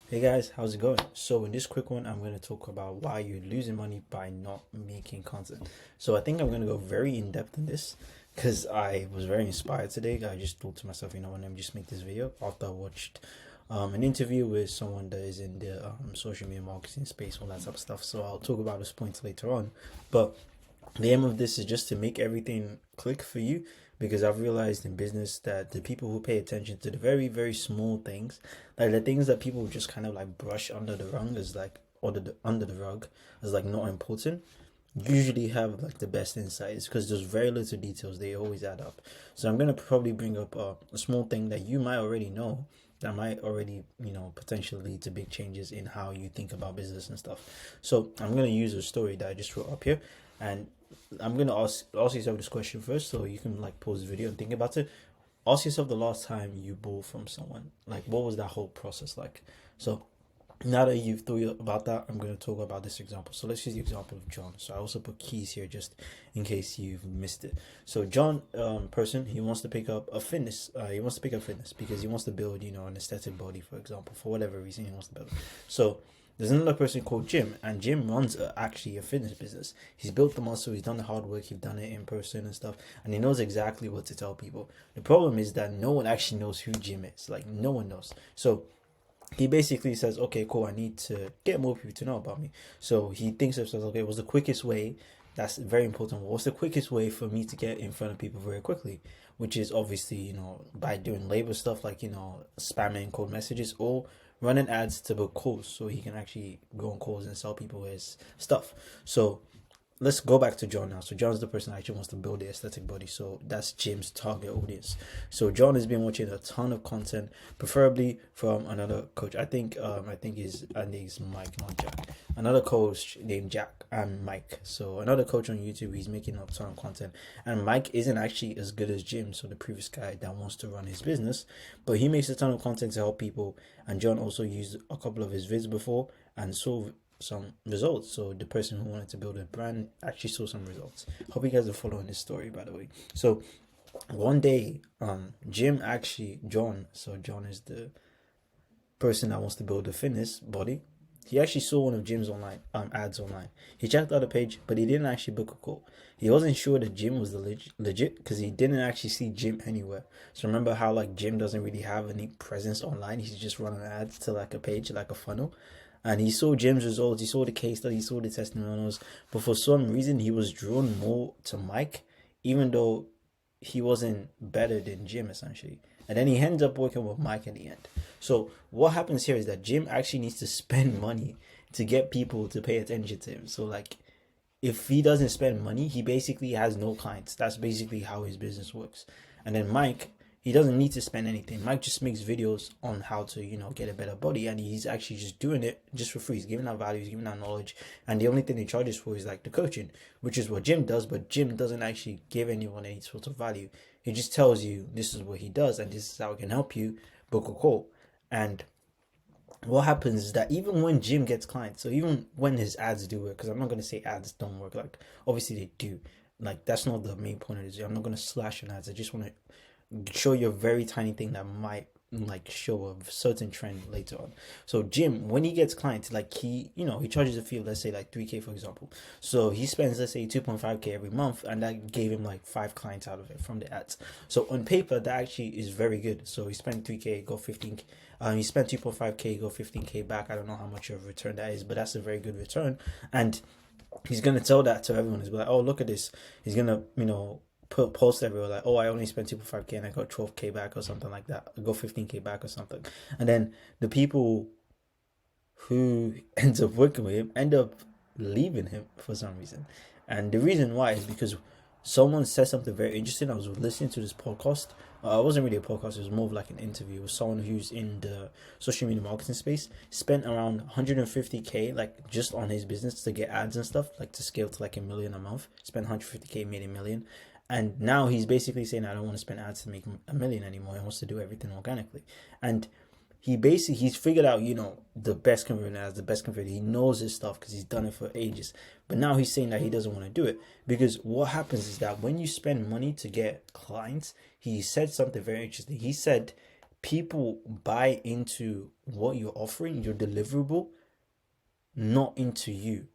Hey guys, how's it going? So in this quick one, I'm going to talk about why you're losing money by not making content. So I think I'm going to go very in depth in this because I was very inspired today. I just thought to myself, let me just make this video after I watched an interview with someone that is in the social media marketing space, all that type of stuff. So I'll talk about those points later on. But the aim of this is just to make everything click for you because I've realized in business that the people who pay attention to the very, very small things, like the things that people just kind of like brush under the rug as like under the rug as like not important, usually have like the best insights because there's very little details, they always add up. So I'm gonna probably bring up a small thing that you might already know that might already potentially lead to big changes in how you think about business and stuff. So I'm gonna use a story that I just wrote up here, and I'm gonna ask yourself this question first, so you can like pause the video and think about it. Ask yourself the last time you bought from someone. Like, what was that whole process like? So now that you've thought about that, I'm going to talk about this example. So let's use the example of John. So I also put keys here just in case you've missed it. So John, person, he wants to pick up a fitness. He wants to pick up fitness because he wants to build, an aesthetic body, for example, for whatever reason he wants to build. So there's another person called Jim, and Jim runs actually a fitness business. He's built the muscle, he's done the hard work, he's done it in person and stuff, and he knows exactly what to tell people. The problem is that no one actually knows who Jim is. Like, no one knows. So he basically says, okay, cool, I need to get more people to know about me. So he thinks to himself, okay, what's the quickest way? That's very important. What's the quickest way for me to get in front of people very quickly? Which is obviously, by doing labor stuff like, spamming cold messages or running ads to book calls so he can actually go on calls and sell people his stuff. So let's go back to John now. So John's the person that actually wants to build the aesthetic body. So that's Jim's target audience. So John has been watching a ton of content, preferably from another coach. I think his name's Mike, not Jack. Another coach named Jack and Mike. So another coach on YouTube. He's making a ton of content, and Mike isn't actually as good as Jim. So the previous guy that wants to run his business, but he makes a ton of content to help people. And John also used a couple of his vids before and saw some results. So the person who wanted to build a brand actually saw some results. Hope you guys are following this story, by the way. So one day, John is the person that wants to build a fitness body. He actually saw one of Jim's online ads online. He checked out the page, but he didn't actually book a call. He wasn't sure that Jim was the legit because he didn't actually see Jim anywhere. So remember how like Jim doesn't really have any presence online. He's just running ads to like a page, like a funnel. And he saw Jim's results, he saw the case study, he saw the testimonials, but for some reason he was drawn more to Mike, even though he wasn't better than Jim essentially. And then he ends up working with Mike in the end. So what happens here is that Jim actually needs to spend money to get people to pay attention to him. So like if he doesn't spend money, he basically has no clients. That's basically how his business works. And then Mike, he doesn't need to spend anything. Mike just makes videos on how to, get a better body, and he's actually just doing it just for free. He's giving out value, he's giving out knowledge, and the only thing he charges for is like the coaching, which is what Jim does. But Jim doesn't actually give anyone any sort of value. He just tells you this is what he does and this is how it can help you book a call. And what happens is that even when Jim gets clients, so even when his ads do work, because I'm not going to say ads don't work, like obviously they do, like that's not the main point of this. I'm not going to slash on ads. I just want to show you a very tiny thing that might like show a certain trend later on. So Jim, when he gets clients, like he charges a fee, let's say like 3K for example. So he spends, let's say 2.5K every month, and that gave him like 5 clients out of it from the ads. So on paper that actually is very good. So he spent 3K, got 15K. He spent 2.5K, got 15K back. I don't know how much of a return that is, but that's a very good return. And he's gonna tell that to everyone. He's like, oh, look at this. He's gonna post everywhere like, oh, I only spent 2.5K and I got 12K back or something like that. I got 15K back or something. And then the people who ends up working with him end up leaving him for some reason. And the reason why is because someone said something very interesting. I was listening to this podcast. It wasn't really a podcast, it was more of like an interview with someone who's in the social media marketing space, spent around 150K like just on his business to get ads and stuff, like to scale to like 1 million a month. Spent 150K, made 1 million. And now he's basically saying, I don't want to spend ads to make 1 million anymore. He wants to do everything organically. And he's figured out, the best converting ads, the best converting. He knows his stuff because he's done it for ages. But now he's saying that he doesn't want to do it because what happens is that when you spend money to get clients, he said something very interesting. He said people buy into what you're offering, your deliverable, not into you,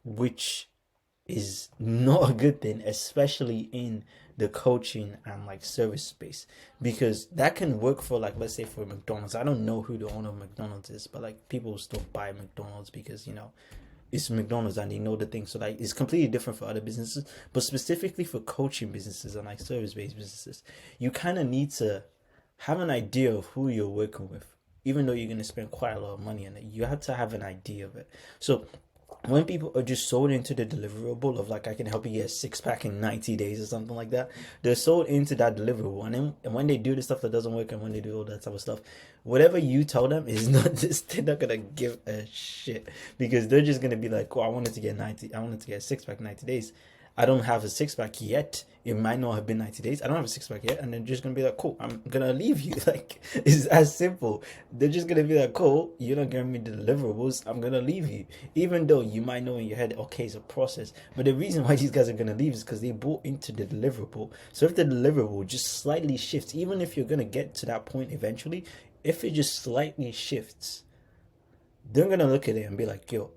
which is not a good thing, especially in the coaching and like service space, because that can work for, like, let's say for McDonald's. I don't know who the owner of McDonald's is, but like people still buy McDonald's because it's McDonald's and they know the thing. So like it's completely different for other businesses, but specifically for coaching businesses and like service based businesses, you kind of need to have an idea of who you're working with. Even though you're going to spend quite a lot of money on it, you have to have an idea of it. So when people are just sold into the deliverable of like, I can help you get a six pack in 90 days or something like that, they're sold into that deliverable. And then and when they do the stuff that doesn't work and when they do all that type of stuff, whatever you tell them is not just, they're not gonna give a shit, because they're just gonna be like, oh, I wanted to get a six pack in 90 days. I don't have a six pack yet. It might not have been 90 days. I don't have a six pack yet. And they're just going to be like, cool, I'm going to leave you. Like, it's as simple. They're just going to be like, cool, you're not giving me the deliverables. I'm going to leave you. Even though you might know in your head, okay, it's a process. But the reason why these guys are going to leave is because they bought into the deliverable. So if the deliverable just slightly shifts, even if you're going to get to that point eventually, if it just slightly shifts, they're going to look at it and be like, yo,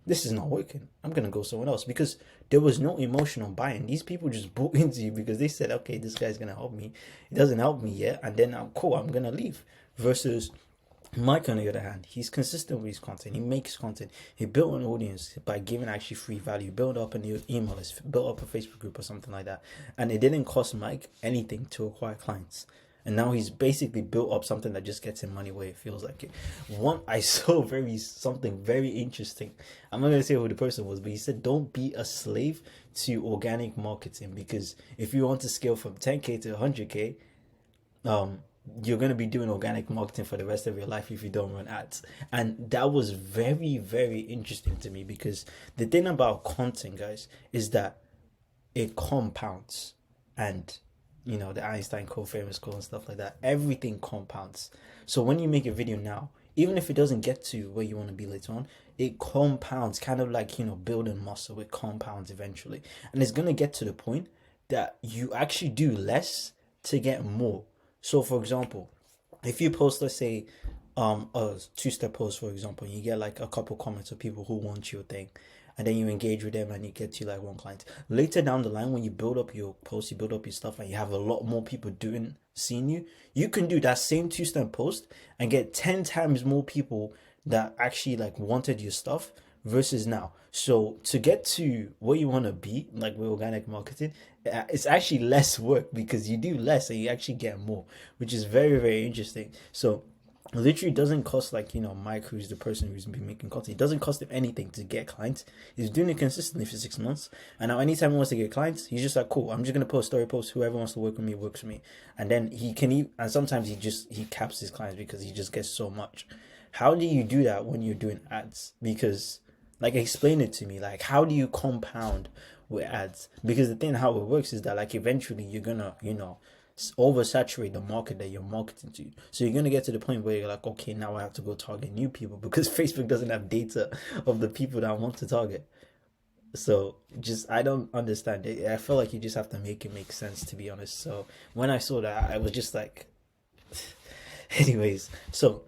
this is not working. I'm going to go somewhere else, because there was no emotional buying. These people just bought into you because they said, okay, this guy's going to help me. He doesn't help me yet. And then I'm cool. I'm going to leave. Versus Mike, on the other hand, he's consistent with his content. He makes content. He built an audience by giving actually free value, built up a new email list, built up a Facebook group or something like that. And it didn't cost Mike anything to acquire clients. And now he's basically built up something that just gets him money where it feels like it. One, I saw something very interesting. I'm not going to say who the person was, but he said, don't be a slave to organic marketing, because if you want to scale from 10K to 100K, you're going to be doing organic marketing for the rest of your life if you don't run ads. And that was very, very interesting to me, because the thing about content, guys, is that it compounds. And the Einstein code, famous code and stuff like that, everything compounds. So when you make a video now, even if it doesn't get to where you want to be later on, it compounds, kind of like, building muscle. It compounds eventually. And it's going to get to the point that you actually do less to get more. So for example, if you post, let's say, a two-step post, for example, you get like a couple comments of people who want your thing, and then you engage with them and you get to like one client. Later down the line, when you build up your post, you build up your stuff, and you have a lot more people seeing you, you can do that same two-step post and get 10 times more people that actually like wanted your stuff versus now. So to get to where you want to be, like with organic marketing, it's actually less work, because you do less and you actually get more, which is very, very interesting. So literally doesn't cost, like, Mike, who's the person who's been making content, it doesn't cost him anything to get clients. He's doing it consistently for 6 months, and now anytime he wants to get clients, he's just like, cool, I'm just gonna post story posts, whoever wants to work with me works with me. And then and sometimes he caps his clients because he just gets so much. How do you do that when you're doing ads? Because, like, explain it to me, like, how do you compound with ads? Because the thing how it works is that, like, eventually you're gonna oversaturate the market that you're marketing to. So you're going to get to the point where you're like, okay, now I have to go target new people, because Facebook doesn't have data of the people that I want to target. So I don't understand it. I feel like you just have to make it make sense, to be honest. So when I saw that, I was just like, anyways, so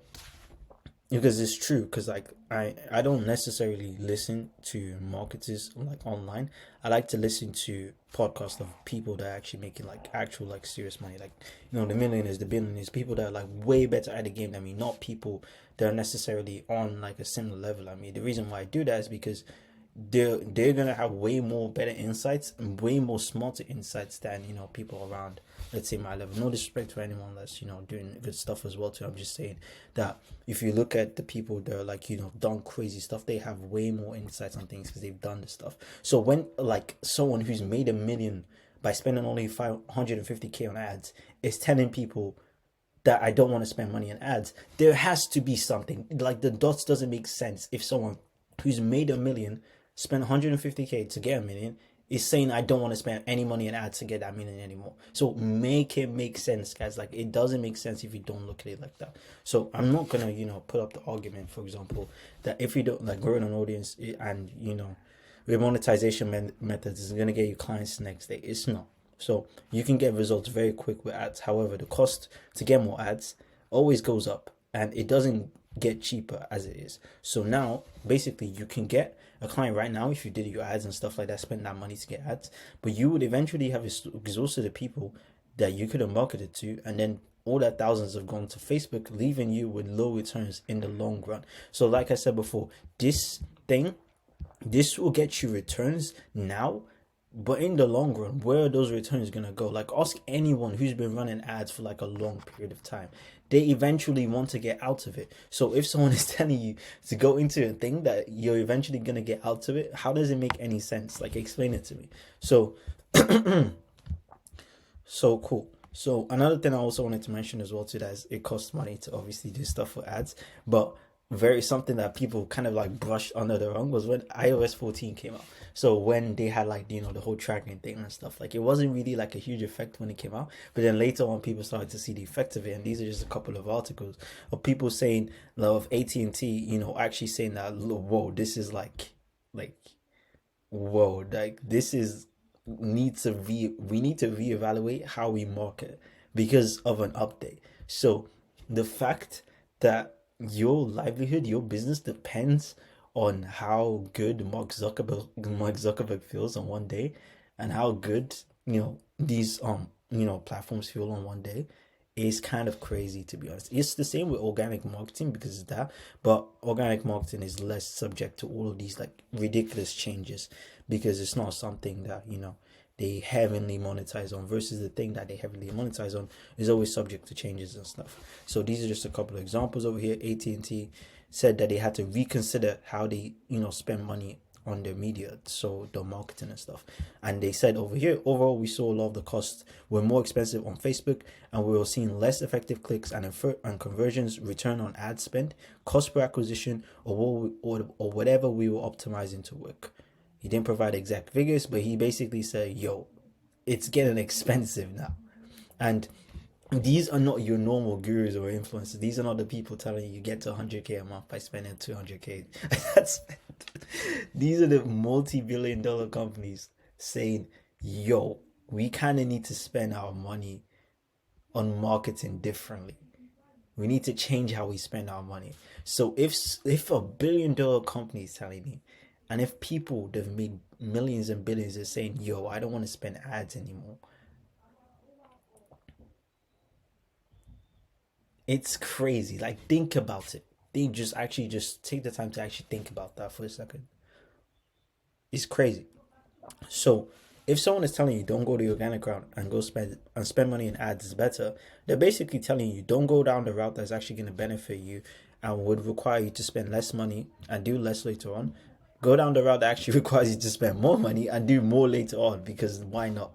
because it's true, because like I don't necessarily listen to marketers like online. I like to listen to podcasts of people that are actually making like actual like serious money, like the millionaires, the billionaires, people that are like way better at the game than me, not people that are necessarily on like a similar level. I mean, the reason why I do that is because they're gonna have way more better insights and way more smarter insights than people around, let's say, my level. No disrespect to anyone that's doing good stuff as well too. I'm just saying that if you look at the people that are like done crazy stuff, they have way more insights on things because they've done the stuff. So when like someone who's made $1 million by spending only 550K on ads is telling people that I don't want to spend money on ads, there has to be something. Like, the dots doesn't make sense if someone who's made $1 million spend 150K to get $1 million is saying I don't want to spend any money in ads to get that $1 million anymore. So make it make sense, guys. Like, it doesn't make sense if you don't look at it like that. So I'm not gonna put up the argument, for example, that if you don't like growing an audience and with monetization methods is gonna get you clients the next day. It's not. So you can get results very quick with ads. However, the cost to get more ads always goes up, and it doesn't get cheaper as it is. So now basically you can get a client right now if you did your ads and stuff like that, spend that money to get ads, but you would eventually have exhausted the people that you could have marketed to, and then all that thousands have gone to Facebook, leaving you with low returns in the long run. So like I said before, this will get you returns now, but in the long run, where are those returns gonna go? Like, ask anyone who's been running ads for like a long period of time. They eventually want to get out of it. So if someone is telling you to go into a thing that you're eventually gonna get out of it, how does it make any sense? Like, explain it to me. So so cool. So another thing I also wanted to mention as well too, that is it costs money to obviously do stuff for ads, but very something that people kind of like brushed under the rug was when iOS 14 came out. So when they had like, you know, the whole tracking thing and stuff, like it wasn't really like a huge effect when it came out, but then later on people started to see the effect of it, and these are just a couple of articles of people saying of AT&T, you know, actually saying that, whoa, this is like whoa, like this is we need to reevaluate how we market because of an update. So the fact that your livelihood, your business depends on how good Mark Zuckerberg feels on one day, and how good, you know, these platforms feel on one day, is kind of crazy, to be honest. It's the same with organic marketing because of that, but organic marketing is less subject to all of these like ridiculous changes because it's not something that, you know, they heavily monetize on, versus the thing that they heavily monetize on is always subject to changes and stuff. So these are just a couple of examples over here. AT&T said that they had to reconsider how they, you know, spend money on their media, so the marketing and stuff. And they said over here, overall, we saw a lot of the costs were more expensive on Facebook, and we were seeing less effective clicks and conversions, return on ad spend, cost per acquisition, or whatever we were optimizing to work. He didn't provide exact figures, but he basically said, yo, it's getting expensive now. And these are not your normal gurus or influencers. These are not the people telling you get to 100K a month by spending 200K. These are the multi-billion-dollar companies saying, yo, we kind of need to spend our money on marketing differently. We need to change how we spend our money. So if a billion-dollar company is telling me, and if people that have made millions and billions are saying, yo, I don't want to spend ads anymore, it's crazy. Like, think about it. They just take the time to actually think about that for a second. It's crazy. So if someone is telling you don't go the organic route and go spend money in ads is better, they're basically telling you don't go down the route that's actually going to benefit you and would require you to spend less money and do less later on. Go down the route that actually requires you to spend more money and do more later on, because why not?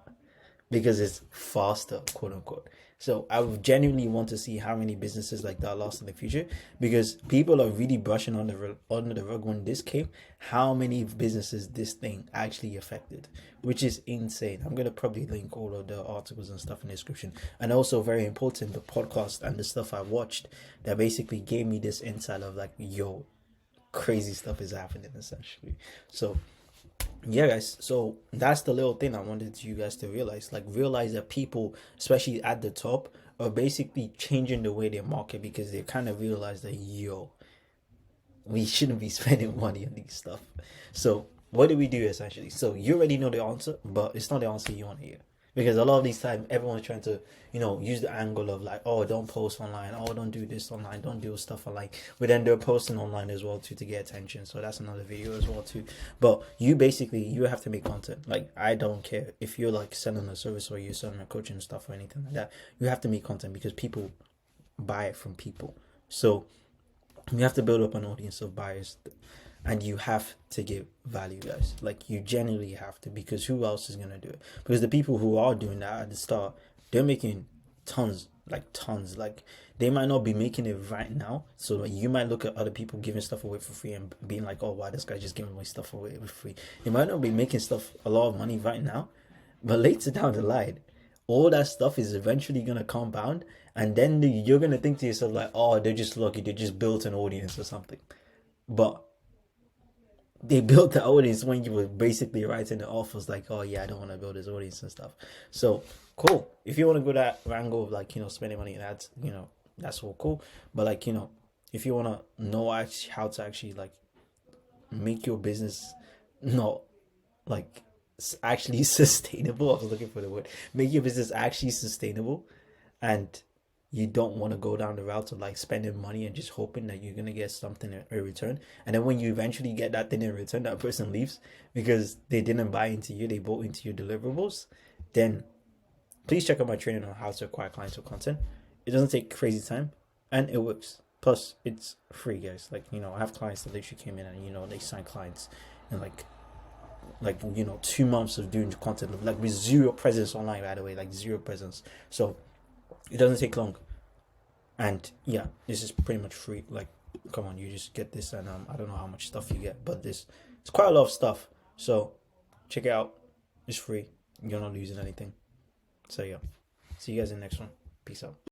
Because it's faster, quote unquote. So I would genuinely want to see how many businesses like that last in the future, because people are really brushing under the rug when this came, how many businesses this thing actually affected, which is insane. I'm going to probably link all of the articles and stuff in the description. And also very important, the podcast and the stuff I watched that basically gave me this insight of like, yo, crazy stuff is happening essentially. So yeah, guys, so that's the little thing I wanted you guys to realize that people, especially at the top, are basically changing the way they market because they kind of realize that, yo, we shouldn't be spending money on these stuff. So what do we do essentially? So you already know the answer, but it's not the answer you want to hear. Because a lot of these times, everyone's trying to, you know, use the angle of like, oh, don't post online. Oh, don't do this online. Don't do stuff online. But then they're posting online as well, too, to get attention. So that's another video as well, too. But you have to make content. Like, I don't care if you're like selling a service or you're selling a coaching stuff or anything like that. You have to make content because people buy it from people. So you have to build up an audience of buyers. And you have to give value, guys. Like, you genuinely have to, because who else is going to do it? Because the people who are doing that at the start, they're making tons. Like, they might not be making it right now. So like, you might look at other people giving stuff away for free and being like, oh, wow, this guy just giving away stuff away for free. They might not be making a lot of money right now. But later down the line, all that stuff is eventually going to compound. And then you're going to think to yourself like, oh, they're just lucky. They just built an audience or something. But they built the audience when you were basically writing the offers like, oh yeah, I don't want to build this audience and stuff. So cool. If you want to go that angle of like, spending money in ads, that's all cool. But like, if you want to know actually how to actually like make your business not like actually sustainable. I was looking for the word. Make your business actually sustainable, and you don't want to go down the route of like spending money and just hoping that you're gonna get something in return. And then when you eventually get that thing in return, that person leaves because they didn't buy into you, they bought into your deliverables. Then please check out my training on how to acquire clients with content. It doesn't take crazy time and it works. Plus, it's free, guys. Like, I have clients that literally came in and, they signed clients and like 2 months of doing content, like with zero presence online, by the way, like zero presence. So it doesn't take long. And yeah, this is pretty much free. Like, come on, you just get this, and I don't know how much stuff you get, but it's quite a lot of stuff. So check it out. It's free. You're not losing anything. So yeah, see you guys in the next one. Peace out.